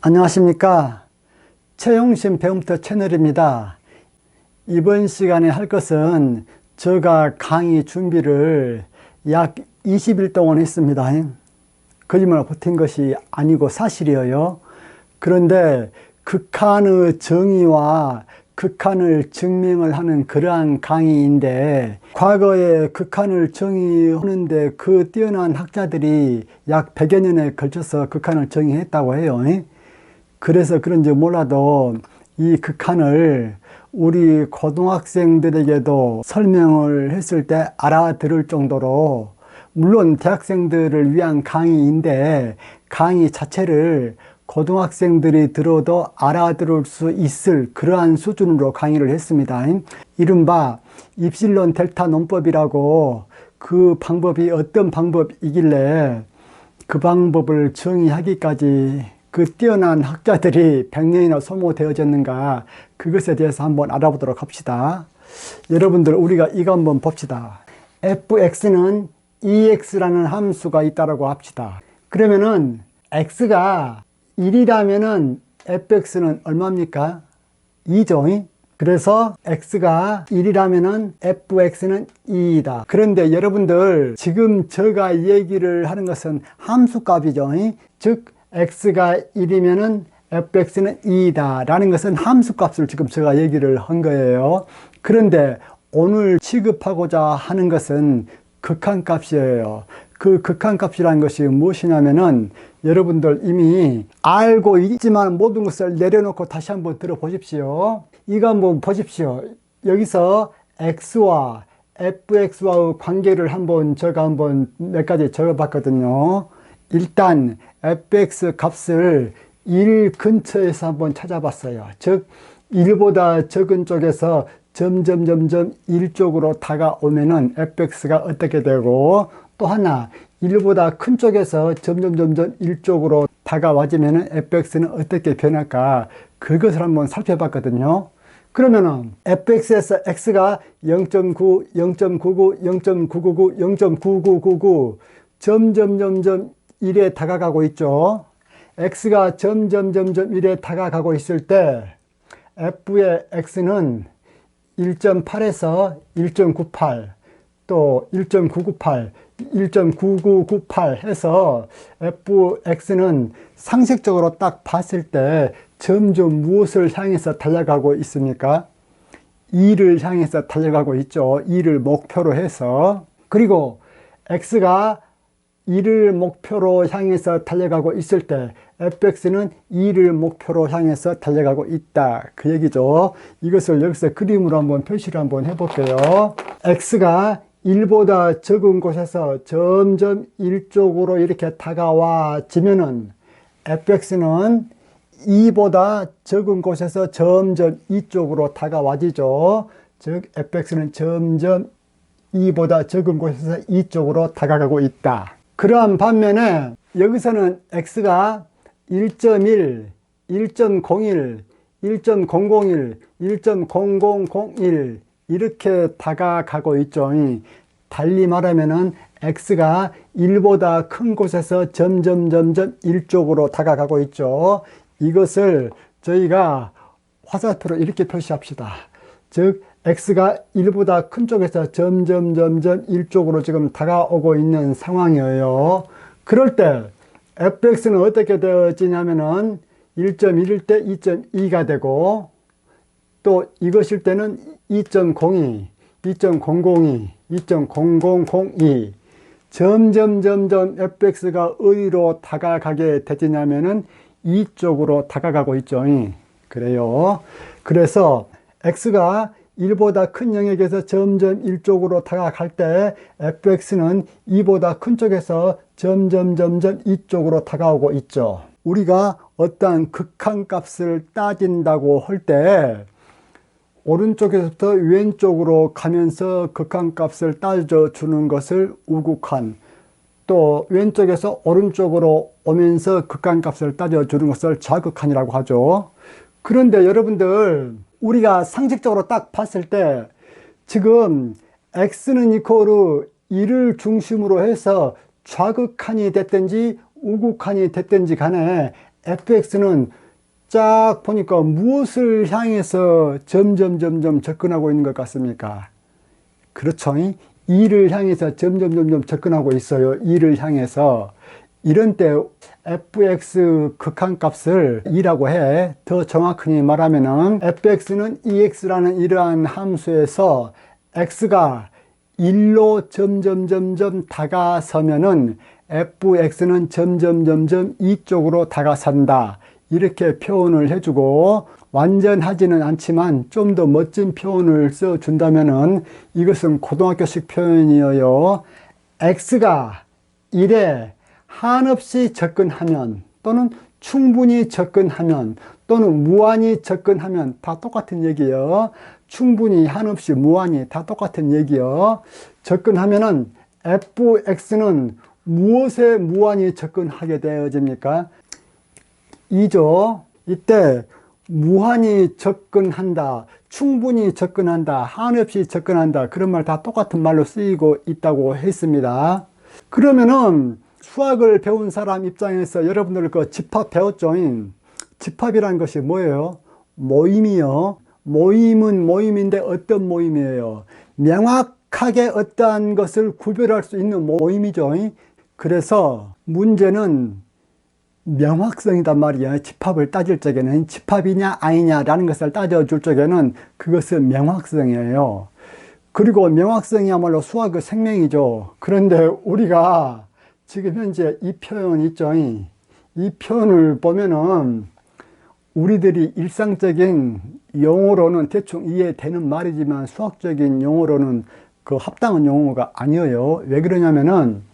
안녕하십니까. 최용심 배움터 채널입니다. 이번 시간에 할 것은 제가 강의 준비를 약 20일 동안 했습니다. 거짓말 버틴 것이 아니고 사실이에요. 그런데 극한의 정의와 극한을 증명을 하는 그러한 강의인데, 과거에 극한을 정의하는데 그 뛰어난 학자들이 약 100여 년에 걸쳐서 극한을 정의했다고 해요. 그래서 그런지 몰라도 이 극한을 우리 고등학생들에게도 설명을 했을 때 알아들을 정도로, 물론 대학생들을 위한 강의인데 강의 자체를 고등학생들이 들어도 알아들을 수 있을 그러한 수준으로 강의를 했습니다. 이른바 입실론 델타 논법이라고, 그 방법이 어떤 방법이길래 그 방법을 정의하기까지 그 뛰어난 학자들이 100년이나 소모되어졌는가, 그것에 대해서 한번 알아보도록 합시다. 여러분들, 우리가 이거 한번 봅시다. fx는 ex라는 함수가 있다고 합시다. 그러면은 x가 1이라면은 fx는 얼마입니까? 2죠. 그래서 x가 1이라면은 fx는 2이다. 그런데 여러분들, 지금 제가 얘기를 하는 것은 함수값이죠. 즉 x가 1이면은 fx는 2이다 라는 것은 함수값을 지금 제가 얘기를 한 거예요. 그런데 오늘 취급하고자 하는 것은 극한값이에요. 그 극한값이라는 것이 무엇이냐면은, 여러분들 이미 알고 있지만 모든 것을 내려놓고 다시 한번 들어보십시오. 이거 한번 보십시오. 여기서 x와 fx와의 관계를 제가 한번 몇 가지 적어봤거든요. 일단 fx 값을 1 근처에서 한번 찾아봤어요. 즉 1보다 적은 쪽에서 점점 1 쪽으로 다가오면은 fx가 어떻게 되고, 또 하나 1보다 큰 쪽에서 점점 1 쪽으로 다가와지면은 fx는 어떻게 변할까, 그것을 한번 살펴봤거든요. 그러면은 fx에서 x가 0.9, 0.99, 0.999, 0.9999 점점 1에 다가가고 있죠. x가 점점 1에 다가가고 있을 때 f의 x는 1.8에서 1.98, 또 1.998, 1.9998 해서 fx는 상식적으로 딱 봤을 때 점점 무엇을 향해서 달려가고 있습니까? 2를 향해서 달려가고 있죠. 2를 목표로 해서. 그리고 x가 2를 목표로 향해서 달려가고 있을 때 fx는 2를 목표로 향해서 달려가고 있다, 그 얘기죠. 이것을 여기서 그림으로 한번 표시를 한번 해볼게요. x가 1보다 적은 곳에서 점점 1 쪽으로 이렇게 다가와지면은 fx는 2보다 적은 곳에서 점점 2 쪽으로 다가와지죠. 즉 fx는 점점 2보다 적은 곳에서 2 쪽으로 다가가고 있다. 그러한 반면에 여기서는 x가 1.1, 1.01, 1.001, 1.0001 이렇게 다가가고 있죠. 달리 말하면은 x가 1보다 큰 곳에서 점점 1 쪽으로 다가가고 있죠. 이것을 저희가 화살표로 이렇게 표시합시다. 즉 x가 1보다 큰 쪽에서 점점 1 쪽으로 지금 다가오고 있는 상황이에요. 그럴 때 fx는 어떻게 되어지냐면은 1.1일 때 2.2가 되고, 또 이것일 때는 2.02, 2.002, 2.0002 점점 fx가 어디로 다가가게 되냐면은 2 쪽으로 다가가고 있죠. 그래요. 그래서 x가 1보다 큰 영역에서 점점 1 쪽으로 다가갈 때 fx는 2보다 큰 쪽에서 점점 2 쪽으로 다가오고 있죠. 우리가 어떠한 극한값을 따진다고 할 때 오른쪽에서부터 왼쪽으로 가면서 극한값을 따져주는 것을 우극한, 또 왼쪽에서 오른쪽으로 오면서 극한값을 따져주는 것을 좌극한이라고 하죠. 그런데 여러분들, 우리가 상식적으로 딱 봤을 때 지금 x는 이코르 1을 중심으로 해서 좌극한이 됐든지 우극한이 됐든지 간에 fx는 쫙 보니까 무엇을 향해서 점점 접근하고 있는 것 같습니까? 그렇죠. 2를 향해서 점점 접근하고 있어요. 2를 향해서. 이런 때 fx 극한값을 2라고 해. 더 정확히 말하면은 fx는 ex라는 이러한 함수에서 x가 1로 점점 다가서면은 fx는 점점 2 쪽으로 다가선다. 이렇게 표현을 해주고, 완전하지는 않지만 좀 더 멋진 표현을 써준다면은 이것은 고등학교식 표현이에요. x가 1에 한없이 접근하면, 또는 충분히 접근하면, 또는 무한히 접근하면 다 똑같은 얘기예요. 충분히, 한없이, 무한히 다 똑같은 얘기예요. 접근하면은 fx는 무엇에 무한히 접근하게 되어집니까? 2죠. 이때 무한히 접근한다, 충분히 접근한다, 한없이 접근한다, 그런 말 다 똑같은 말로 쓰이고 있다고 했습니다. 그러면은 수학을 배운 사람 입장에서 여러분들 그 집합 배웠죠? 집합이라는 것이 뭐예요? 모임이요. 모임은 모임인데 어떤 모임이에요? 명확하게 어떠한 것을 구별할 수 있는 모임이죠. 그래서 문제는 명확성이단 말이에요. 집합을 따질 적에는 집합이냐 아니냐라는 것을 따져줄 적에는 그것은 명확성이에요. 그리고 명확성이야말로 수학의 생명이죠. 그런데 우리가 지금 현재 이 표현 있죠. 이 표현을 보면은 우리들이 일상적인 용어로는 대충 이해되는 말이지만 수학적인 용어로는 그 합당한 용어가 아니에요. 왜 그러냐면은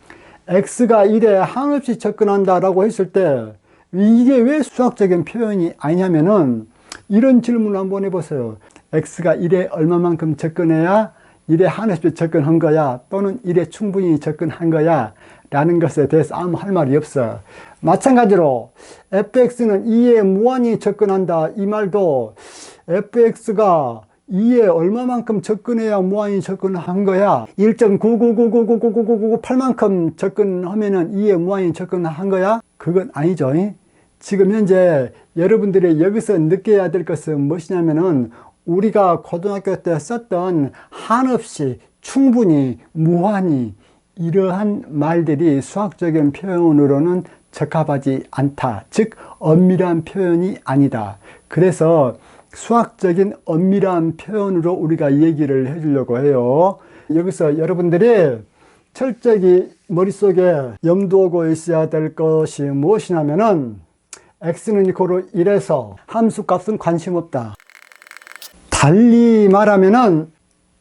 x가 1에 한없이 접근한다라고 했을 때 이게 왜 수학적인 표현이 아니냐면은 이런 질문을 한번 해보세요. x가 1에 얼마만큼 접근해야 1에 한없이 접근한 거야? 또는 1에 충분히 접근한 거야? 라는 것에 대해서 아무 할 말이 없어. 마찬가지로 fx는 2에 무한히 접근한다. 이 말도 fx가 2에 얼마만큼 접근해야 무한히 접근한 거야? 1.99999999998만큼 접근하면은 2에 무한히 접근한 거야? 그건 아니죠. 지금 현재 여러분들이 여기서 느껴야 될 것은 무엇이냐면은 우리가 고등학교 때 썼던 한없이, 충분히, 무한히 이러한 말들이 수학적인 표현으로는 적합하지 않다. 즉 엄밀한 표현이 아니다. 그래서 수학적인 엄밀한 표현으로 우리가 얘기를 해주려고 해요. 여기서 여러분들이 철저히 머릿속에 염두하고 있어야 될 것이 무엇이냐면은 x는 이코로 1에서 함수값은 관심 없다. 달리 말하면은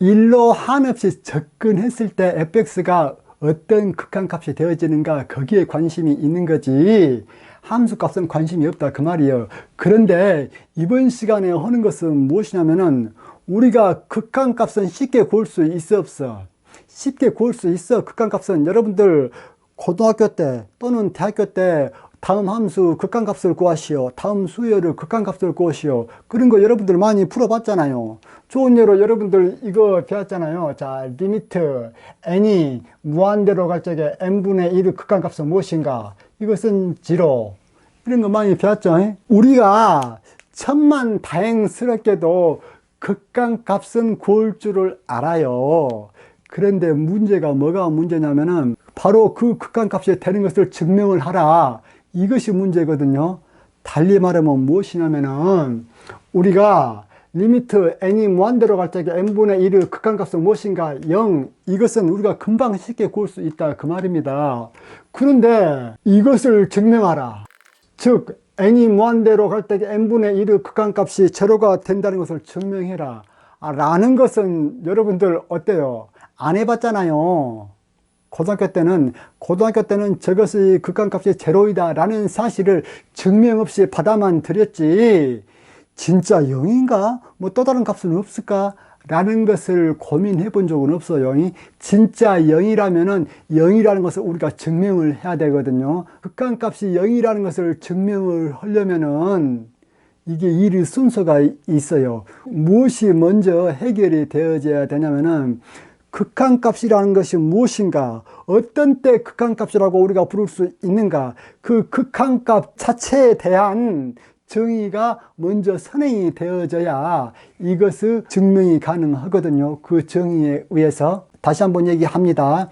1로 한없이 접근했을 때 fx가 어떤 극한값이 되어지는가, 거기에 관심이 있는 거지 함수값은 관심이 없다 그 말이에요. 그런데 이번 시간에 하는 것은 무엇이냐면은 우리가 극한값은 쉽게 구할 수 있어 없어? 쉽게 구할 수 있어. 극한값은 여러분들 고등학교 때 또는 대학교 때 다음 함수 극한값을 구하시오, 다음 수열을 극한값을 구하시오, 그런 거 여러분들 많이 풀어봤잖아요. 좋은 예로 여러분들 이거 배웠잖아요. 자, 리미트 n이 무한대로 갈 적에 n분의 1의 극한값은 무엇인가? 이것은 지로. 이런 거 많이 배웠죠. 우리가 천만다행스럽게도 극한값은 구할 줄을 알아요. 그런데 문제가 뭐가 문제냐면은 바로 그 극한값이 되는 것을 증명을 하라, 이것이 문제거든요. 달리 말하면 무엇이냐면은 우리가 리미트 n이 무한대로 갈 적에 n분의 1의 극한값은 무엇인가? 0. 이것은 우리가 금방 쉽게 구할 수 있다 그 말입니다. 그런데 이것을 증명하라. 즉 n이 무한대로 갈 적에 n분의 1의 극한값이 제로가 된다는 것을 증명해라 라는 것은 여러분들 어때요? 안 해봤잖아요. 고등학교 때는 저것이 극한값이 제로이다 라는 사실을 증명 없이 받아만 들였지, 진짜 0인가? 뭐 또 다른 값은 없을까? 라는 것을 고민해 본 적은 없어요. 진짜 0이라면은 0이라는 것을 우리가 증명을 해야 되거든요. 극한값이 0이라는 것을 증명을 하려면은 이게 일의 순서가 있어요. 무엇이 먼저 해결이 되어져야 되냐면은 극한값이라는 것이 무엇인가? 어떤 때 극한값이라고 우리가 부를 수 있는가? 그 극한값 자체에 대한 정의가 먼저 선행이 되어져야 이것을 증명이 가능하거든요. 그 정의에 의해서. 다시 한번 얘기합니다.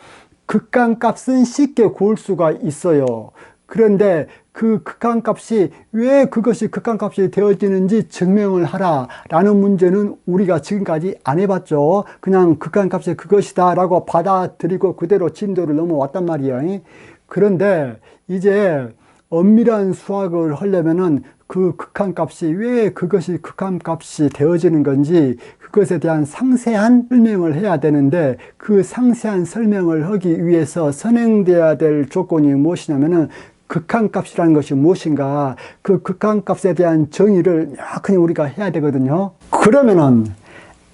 극한값은 쉽게 구할 수가 있어요. 그런데 그 극한값이 왜 그것이 극한값이 되어지는지 증명을 하라 라는 문제는 우리가 지금까지 안 해봤죠. 그냥 극한값이 그것이다 라고 받아들이고 그대로 진도를 넘어왔단 말이에요. 그런데 이제 엄밀한 수학을 하려면은 그 극한값이 왜 그것이 극한값이 되어지는 건지 그것에 대한 상세한 설명을 해야 되는데, 그 상세한 설명을 하기 위해서 선행되어야 될 조건이 무엇이냐면은 극한값이라는 것이 무엇인가, 그 극한값에 대한 정의를 명확히 우리가 해야 되거든요. 그러면은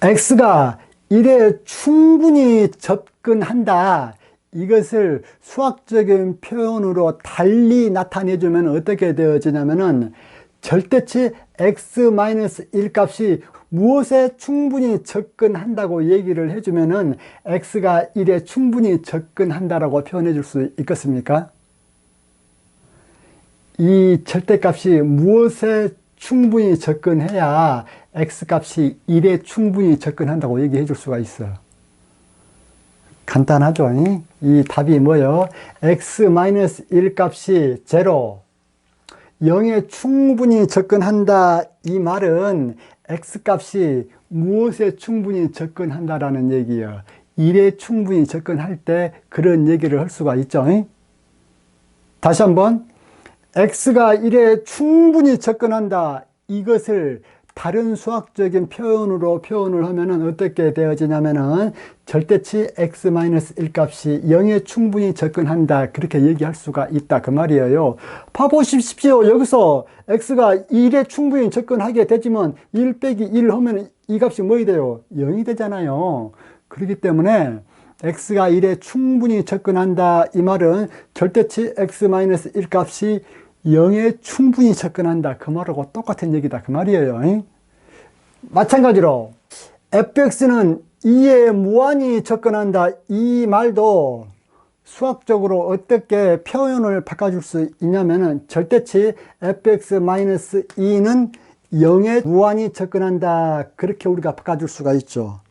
x가 1에 충분히 접근한다, 이것을 수학적인 표현으로 달리 나타내주면 어떻게 되어지냐면은 절대치 x-1 값이 무엇에 충분히 접근한다고 얘기를 해주면은 x가 1에 충분히 접근한다라고 표현해 줄 수 있겠습니까? 이 절대값이 무엇에 충분히 접근해야 x값이 1에 충분히 접근한다고 얘기해 줄 수가 있어요. 간단하죠? 이 답이 뭐예요? x-1 값이 0, 0에 충분히 접근한다, 이 말은 x값이 무엇에 충분히 접근한다라는 얘기예요. 1에 충분히 접근할 때 그런 얘기를 할 수가 있죠. 다시 한번, x가 1에 충분히 접근한다, 이것을 다른 수학적인 표현으로 표현을 하면은 어떻게 되어지냐면은 절대치 x-1 값이 0에 충분히 접근한다, 그렇게 얘기할 수가 있다, 그 말이에요. 봐보십시오. 여기서 x가 1에 충분히 접근하게 되지만 1 빼기 1 하면 이 값이 뭐이 돼요? 0이 되잖아요. 그렇기 때문에 x가 1에 충분히 접근한다, 이 말은 절대치 x-1 값이 0에 충분히 접근한다, 그 말하고 똑같은 얘기다, 그 말이에요. 마찬가지로 fx는 2에 무한히 접근한다, 이 말도 수학적으로 어떻게 표현을 바꿔줄 수 있냐면은 절대치 fx-2는 0에 무한히 접근한다, 그렇게 우리가 바꿔줄 수가 있죠.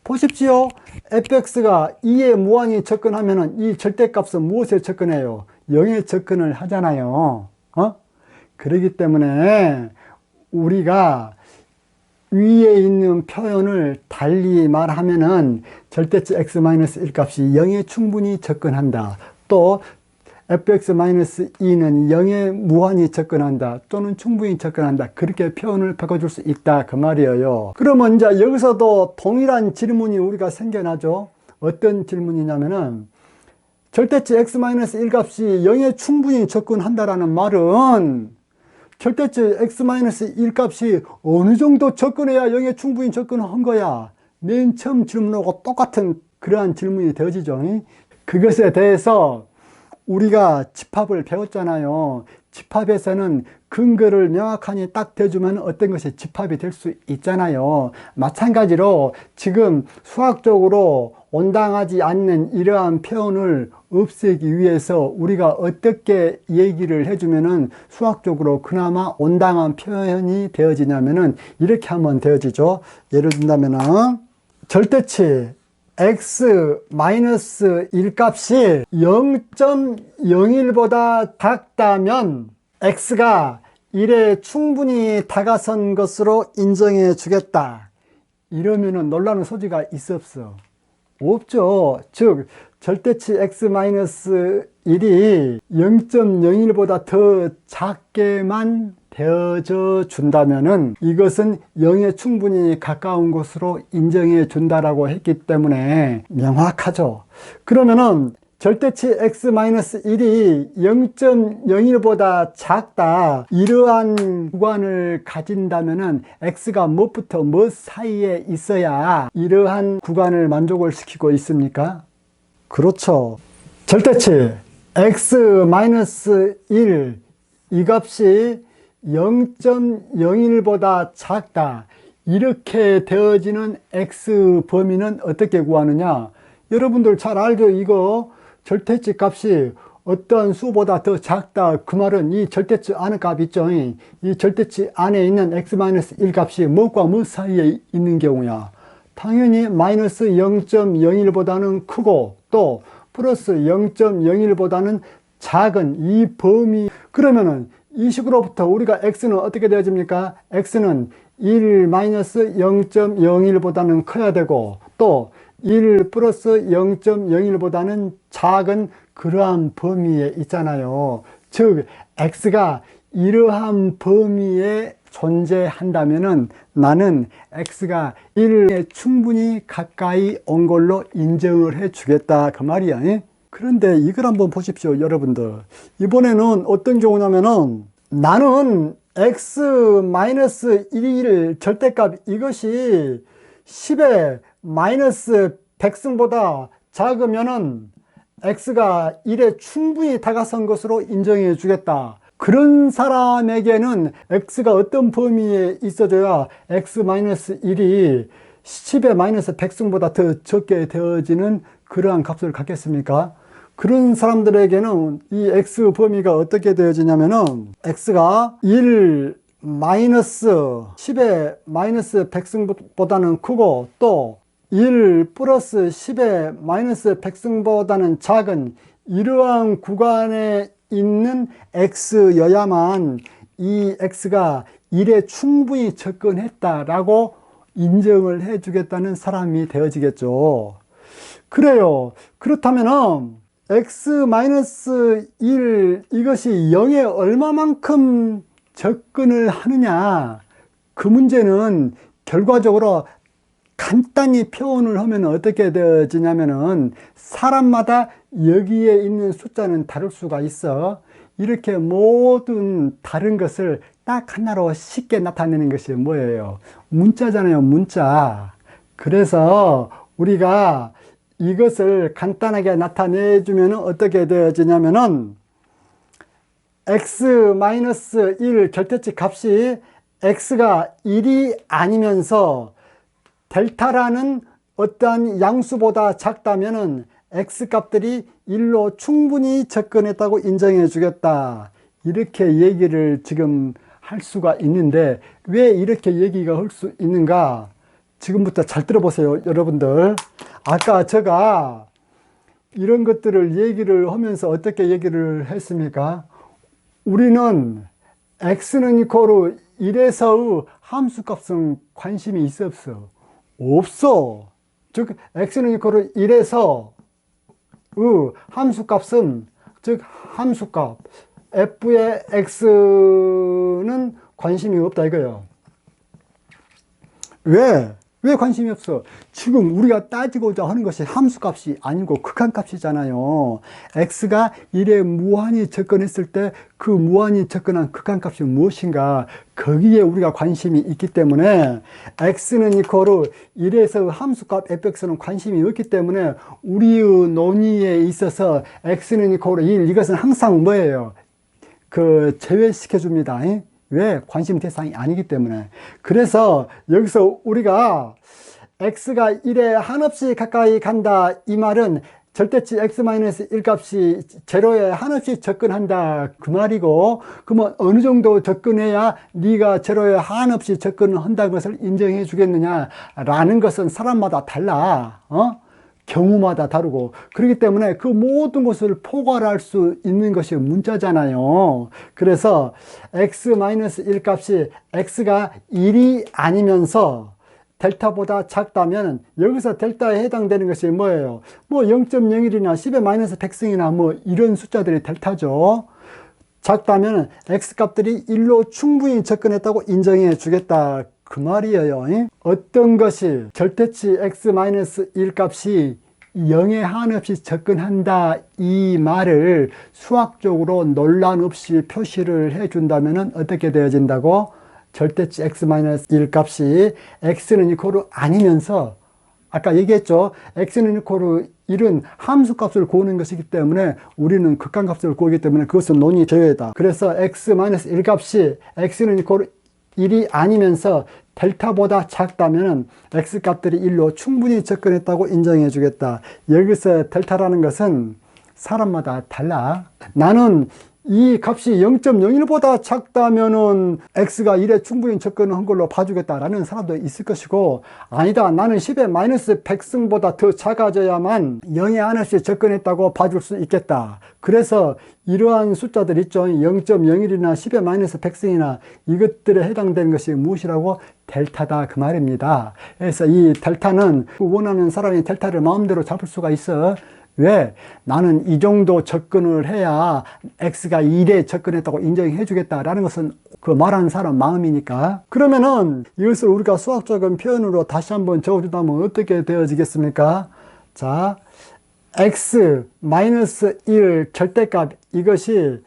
보십시오. fx가 2에 무한히 접근하면은 이 절대값은 무엇에 접근해요? 0에 접근을 하잖아요. 그렇기 때문에 우리가 위에 있는 표현을 달리 말하면은 절대치 x-1 값이 0에 충분히 접근한다, 또 fx-2는 0에 무한히 접근한다, 또는 충분히 접근한다, 그렇게 표현을 바꿔줄 수 있다, 그 말이에요. 그러면 이제 여기서도 동일한 질문이 우리가 생겨나죠. 어떤 질문이냐면은 절대치 x-1 값이 0에 충분히 접근한다라는 말은 절대치 x-1 값이 어느 정도 접근해야 0에 충분히 접근한 거야? 맨 처음 질문하고 똑같은 그러한 질문이 되어지죠. 그것에 대해서 우리가 집합을 배웠잖아요. 집합에서는 근거를 명확하게 딱 대주면 어떤 것이 집합이 될 수 있잖아요. 마찬가지로 지금 수학적으로 온당하지 않는 이러한 표현을 없애기 위해서 우리가 어떻게 얘기를 해주면은 수학적으로 그나마 온당한 표현이 되어지냐면은 이렇게 하면 되어지죠. 예를 든다면은 절대치 x-1 값이 0.01보다 작다면 x가 1에 충분히 다가선 것으로 인정해 주겠다, 이러면은 논란의 소지가 있어 없어? 없죠. 즉 절대치 x-1이 0.01보다 더 작게만 되어져 준다면은 이것은 0에 충분히 가까운 것으로 인정해 준다라고 했기 때문에 명확하죠. 그러면은 절대치 x-1이 0.01보다 작다, 이러한 구간을 가진다면은 x가 무엇부터 무엇 사이에 있어야 이러한 구간을 만족을 시키고 있습니까? 그렇죠. 절대치 x-1, 이 값이 0.01보다 작다, 이렇게 되어지는 x 범위는 어떻게 구하느냐? 여러분들 잘 알죠? 이거 절대치 값이 어떤 수보다 더 작다. 그 말은 이 절대치 안의 값 있죠? 이 절대치 안에 있는 x-1 값이 무엇과 무엇 사이에 있는 경우야? 당연히 마이너스 0.01보다는 크고 또 플러스 0.01보다는 작은 이 범위. 그러면은 이 식으로부터 우리가 x는 어떻게 되어집니까? x는 1 마이너스 0.01보다는 커야 되고 또 1 플러스 0.01보다는 작은 그러한 범위에 있잖아요. 즉 x가 이러한 범위에 존재한다면은 나는 x가 1에 충분히 가까이 온 걸로 인정을 해 주겠다 그 말이야. 그런데 이걸 한번 보십시오 여러분들. 이번에는 어떤 경우냐면은 나는 x-1일 절대값 이것이 10의 마이너스 100승보다 작으면은 x가 1에 충분히 다가선 것으로 인정해 주겠다. 그런 사람에게는 x가 어떤 범위에 있어줘야 x-1이 10의 마이너스 100승보다 더 적게 되어지는 그러한 값을 갖겠습니까? 그런 사람들에게는 이 x 범위가 어떻게 되어지냐면은 x가 1 마이너스 10의 마이너스 100승보다는 크고 또 1 플러스 10의 마이너스 100승보다는 작은 이러한 구간에 있는 x여야만 이 x가 1에 충분히 접근했다라고 인정을 해주겠다는 사람이 되어지겠죠. 그래요. 그렇다면은 x-1 이것이 0에 얼마만큼 접근을 하느냐, 그 문제는 결과적으로 간단히 표현을 하면 어떻게 되어지냐면은 사람마다 여기에 있는 숫자는 다를 수가 있어. 이렇게 모든 다른 것을 딱 하나로 쉽게 나타내는 것이 뭐예요? 문자잖아요, 문자. 그래서 우리가 이것을 간단하게 나타내주면 어떻게 되어지냐면은 x-1 절대치 값이 x가 1이 아니면서 델타라는 어떠한 양수보다 작다면은 x 값들이 1로 충분히 접근했다고 인정해 주겠다. 이렇게 얘기를 지금 할 수가 있는데 왜 이렇게 얘기가 할 수 있는가? 지금부터 잘 들어보세요 여러분들. 아까 제가 이런 것들을 얘기를 하면서 어떻게 얘기를 했습니까? 우리는 x는 이코로 1에서의 함수값은 관심이 있어 없어? 없어. 즉 x는 이코로 1에서 함수값은 즉 함수값 f의 x는 관심이 없다 이거예요. 왜 관심이 없어? 지금 우리가 따지고자 하는 것이 함수값이 아니고 극한값이잖아요. x가 1에 무한히 접근했을 때 그 무한히 접근한 극한값이 무엇인가, 거기에 우리가 관심이 있기 때문에 x는 이코로 1에서 함수값 fx는 관심이 없기 때문에 우리의 논의에 있어서 x는 이코로 1 이것은 항상 뭐예요? 제외시켜 줍니다. 왜? 관심 대상이 아니기 때문에. 그래서 여기서 우리가 x가 1에 한없이 가까이 간다 이 말은 절대치 x-1 값이 제로에 한없이 접근한다 그 말이고, 그러면 어느 정도 접근해야 네가 제로에 한없이 접근한다는 것을 인정해 주겠느냐 라는 것은 사람마다 달라. 경우마다 다르고, 그렇기 때문에 그 모든 것을 포괄할 수 있는 것이 문자잖아요. 그래서 x-1 값이 x가 1이 아니면서 델타보다 작다면 여기서 델타에 해당되는 것이 뭐예요? 뭐 0.01이나 10의 마이너스 100승이나 뭐 이런 숫자들이 델타죠. 작다면 x 값들이 1로 충분히 접근했다고 인정해 주겠다 그 말이에요. 어떤 것이 절대치 x-1 값이 0에 한없이 접근한다 이 말을 수학적으로 논란 없이 표시를 해 준다면 어떻게 되어진다고? 절대치 x-1 값이 x는 이코로 아니면서, 아까 얘기했죠. x는 이코로 1은 함수값을 구하는 것이기 때문에 우리는 극한값을 구하기 때문에 그것은 논의 제외다. 그래서 x-1 값이 x는 이코로 1이 아니면서 델타보다 작다면 x 값들이 1로 충분히 접근했다고 인정해 주겠다. 여기서 델타라는 것은 사람마다 달라. 나는 이 값이 0.01보다 작다면은 x가 1에 충분히 접근한 걸로 봐주겠다라는 사람도 있을 것이고, 아니다, 나는 10의 마이너스 100승보다 더 작아져야만 0에 한없이 접근했다고 봐줄 수 있겠다. 그래서 이러한 숫자들 있죠. 0.01이나 10의 마이너스 100승이나 이것들에 해당되는 것이 무엇이라고? 델타다, 그 말입니다. 그래서 이 델타는 원하는 사람이 델타를 마음대로 잡을 수가 있어. 왜? 나는 이 정도 접근을 해야 x가 1에 접근했다고 인정해 주겠다라는 것은 그 말하는 사람 마음이니까. 그러면은 이것을 우리가 수학적인 표현으로 다시 한번 적어준다면 어떻게 되어지겠습니까? 자, x-1 절대값, 이것이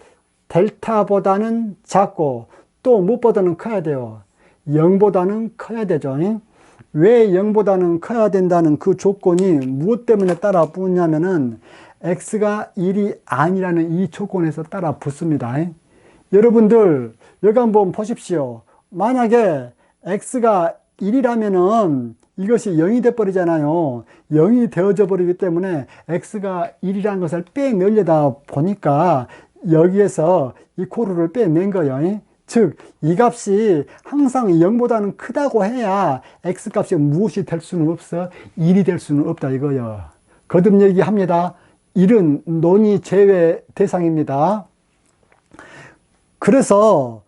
델타보다는 작고 또 무엇보다는 커야 돼요. 0보다는 커야 되죠. 왜 0보다는 커야 된다는 그 조건이 무엇 때문에 따라 붙냐면은 x가 1이 아니라는 이 조건에서 따라 붙습니다. 여러분들 여기 한번 보십시오. 만약에 x가 1이라면은 이것이 0이 돼 버리잖아요. 0이 되어져 버리기 때문에 x가 1이라는 것을 빼내려다 보니까 여기에서 이 코르를 빼낸 거예요. 즉, 이 값이 항상 0보다는 크다고 해야 x값이 무엇이 될 수는 없어? 1이 될 수는 없다 이거예요. 거듭 얘기합니다. 1은 논의 제외 대상입니다. 그래서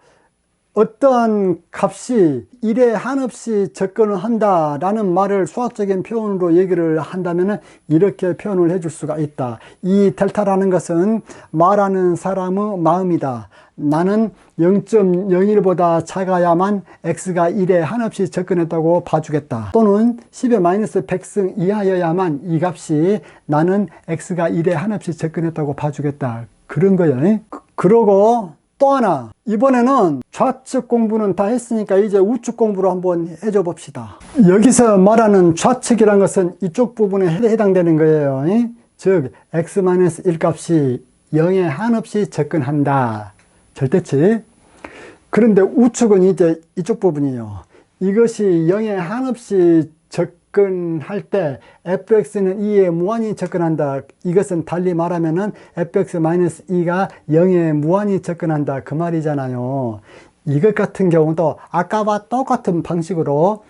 어떠한 값이 1에 한없이 접근을 한다라는 말을 수학적인 표현으로 얘기를 한다면 이렇게 표현을 해줄 수가 있다. 이 델타라는 것은 말하는 사람의 마음이다. 나는 0.01보다 작아야만 x가 1에 한없이 접근했다고 봐주겠다. 또는 10의 마이너스 100승 이하여야만 이 값이 나는 x가 1에 한없이 접근했다고 봐주겠다. 그런 거예요. 그러고 또 하나, 이번에는 좌측 공부는 다 했으니까 이제 우측 공부로 한번 해줘 봅시다. 여기서 말하는 좌측이란 것은 이쪽 부분에 해당되는 거예요. 즉 x-1 값이 0에 한없이 접근한다. 절대치. 그런데 우측은 이제 이쪽 부분이에요. 이것이 0에 한없이 접근할 때 fx는 2에 무한히 접근한다. 이것은 달리 말하면은 fx-2가 0에 무한히 접근한다. 그 말이잖아요. 이것 같은 경우도 아까와 똑같은 방식으로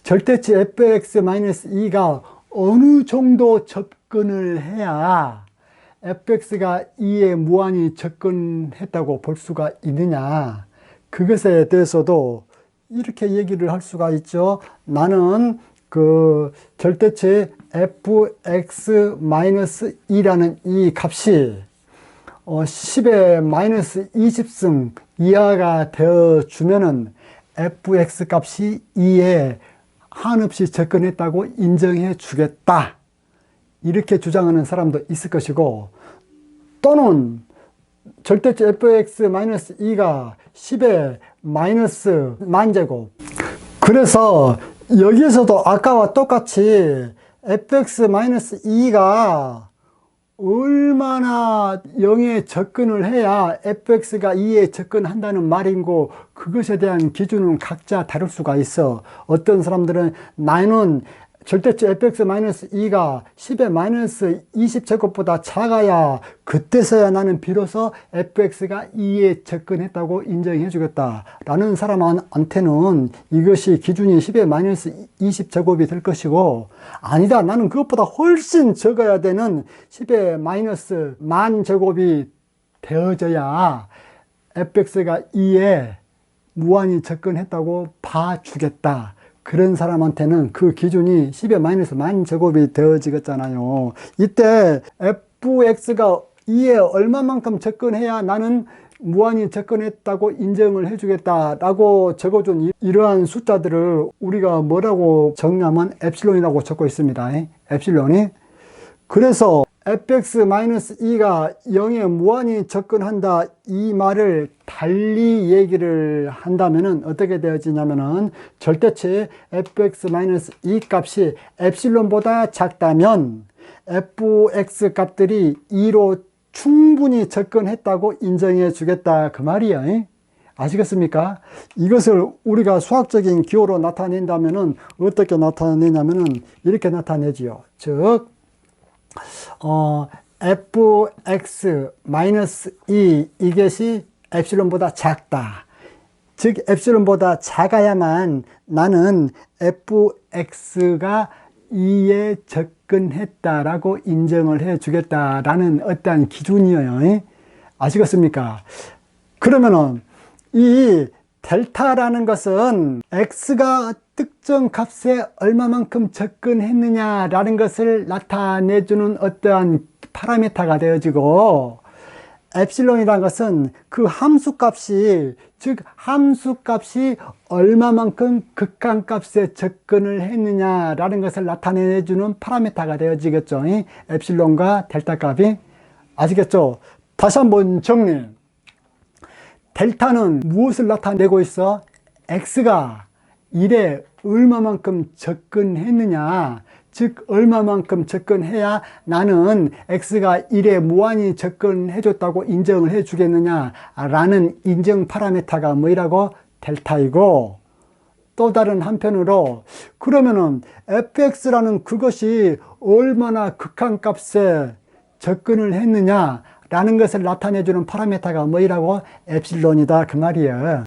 절대치 fx-2가 어느 정도 접근을 해야 fx가 2에 무한히 접근했다고 볼 수가 있느냐. 그것에 대해서도 이렇게 얘기를 할 수가 있죠. 나는 그 절대치 fx-2라는 이 값이 10의 마이너스 20승 이하가 되어 주면은 fx 값이 2에 한없이 접근했다고 인정해 주겠다. 이렇게 주장하는 사람도 있을 것이고, 또는 절대치 fx-2가 10의 마이너스 만제곱. 그래서 여기에서도 아까와 똑같이 fx-2가 얼마나 0에 접근을 해야 fx가 2에 접근한다는 말인고, 그것에 대한 기준은 각자 다를 수가 있어. 어떤 사람들은 나는 절대치 fx-2가 10의 마이너스 20제곱보다 작아야 그때서야 나는 비로소 fx가 2에 접근했다고 인정해 주겠다 라는 사람한테는 이것이 기준이 10의 마이너스 20제곱이 될 것이고, 아니다, 나는 그것보다 훨씬 적어야 되는 10의 마이너스 10,000제곱이 되어져야 fx가 2에 무한히 접근했다고 봐주겠다. 그런 사람한테는 그 기준이 10의 마이너스 10,000제곱이 되어지겠잖아요. 이때 fx가 2에 얼마만큼 접근해야 나는 무한히 접근했다고 인정을 해주겠다라고 적어준 이러한 숫자들을 우리가 뭐라고 적냐면 엡실론이라고 적고 있습니다. 엡실론이. 그래서 fx-2가 0에 무한히 접근한다, 이 말을 달리 얘기를 한다면은 어떻게 되어지냐면은 절대치 fx-2 값이 엡실론보다 작다면 fx 값들이 2로 충분히 접근했다고 인정해 주겠다, 그 말이에요. 아시겠습니까? 이것을 우리가 수학적인 기호로 나타낸다면은 어떻게 나타내냐면은 이렇게 나타내지요. 즉, fx-2 이것이 엡실론보다 작다. 즉 엡실론보다 작아야만 나는 fx가 2에 접근했다라고 인정을 해 주겠다라는 어떠한 기준이에요. 아시겠습니까? 그러면은 이 델타라는 것은 x가 특정 값에 얼마만큼 접근했느냐라는 것을 나타내주는 어떠한 파라미터가 되어지고, 엡실론이라는 것은 그 함수값이, 즉 함수값이 얼마만큼 극한값에 접근을 했느냐라는 것을 나타내주는 파라미터가 되어지겠죠. 엡실론과 델타 값이. 아시겠죠? 다시 한번 정리. 델타는 무엇을 나타내고 있어? x가 1에 얼마만큼 접근했느냐, 즉 얼마만큼 접근해야 나는 x가 1에 무한히 접근해줬다고 인정을 해주겠느냐 라는 인정 파라미터가 뭐라고? 델타이고, 또 다른 한편으로 그러면은 fx라는 그것이 얼마나 극한값에 접근을 했느냐 라는 것을 나타내주는 파라미터가 뭐라고? 엡실론이다 그 말이에요.